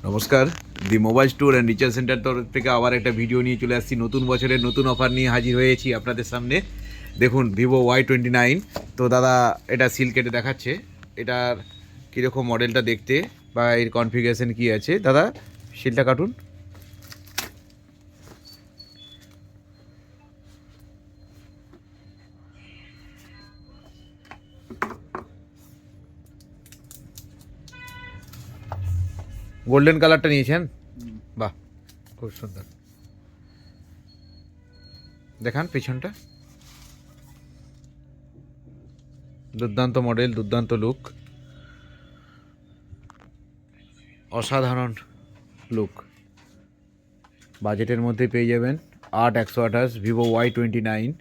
নমস্কার, the mobile store and recharge centre তরফ থেকে আবার একটা ভিডিও নিয়ে চলে আসছি। নতুন বছরের নতুন অফার নিয়ে হাজির হয়েছি আপনাদের সামনে। দেখুন ভিভো Y29। তো দাদা এটা সিল কেটে দেখাচ্ছে এটার কীরকম মডেলটা দেখতে বা এর কনফিগারেশন কী আছে। দাদা সিলটা কাটুন। গোল্ডেন কালারটা নিয়েছেন, বাহ খুব সুন্দর। দেখান পেছনটা, দুর্দান্ত মডেল, দুর্দান্ত লুক, অসাধারণ লুক। বাজেটের মধ্যে পেয়ে যাবেন 8/128 ভিভো Y29।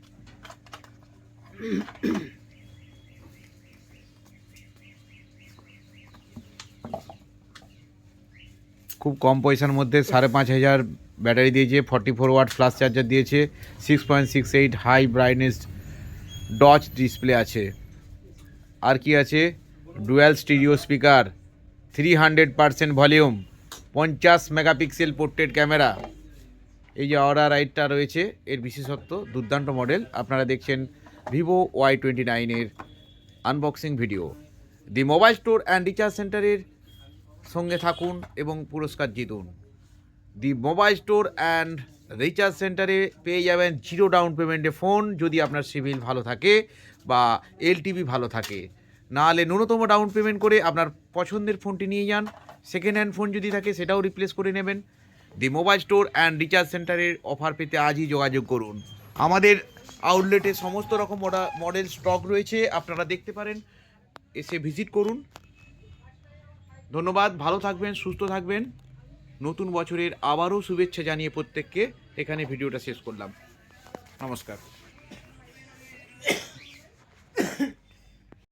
খুব কম পয়সার মধ্যে 5,500 ব্যাটারি দিয়েছে, 44 ওয়াট ফ্লাশ চার্জার দিয়েছে, 6.68 হাই ব্রাইটনেস ডচ ডিসপ্লে আছে। আর কি আছে, dual stereo speaker, 300% volume, 50 megapixel portrait camera. এই যে অরা রাইটটা রয়েছে এর বিশেষত্ব, দুর্দান্ত মডেল। আপনারা দেখছেন ভিভো Y29 এর unboxing video. The mobile store and recharge সেন্টারের সঙ্গে থাকুন এবং পুরস্কার জিতুন। দি মোবাইল স্টোর অ্যান্ড রিচার্জ সেন্টারে পেয়ে যাবেন 0 ডাউন পেমেন্টে ফোন, যদি আপনার সিভিল ভালো থাকে বা এলটিভি ভালো থাকে। নাহলে ন্যূনতম ডাউন পেমেন্ট করে আপনার পছন্দের ফোনটি নিয়ে যান। সেকেন্ড হ্যান্ড ফোন যদি থাকে সেটাও রিপ্লেস করে নেবেন। দি মোবাইল স্টোর অ্যান্ড রিচার্জ সেন্টারের অফার পেতে আজই যোগাযোগ করুন। আমাদের আউটলেটে সমস্ত রকম মডেল স্টক রয়েছে, আপনারা দেখতে পারেন, এসে ভিজিট করুন। ধন্যবাদ, ভালো থাকবেন, সুস্থ থাকবেন। নতুন বছরের আবারও শুভেচ্ছা জানিয়ে প্রত্যেককে এখানে ভিডিওটা শেষ করলাম। নমস্কার।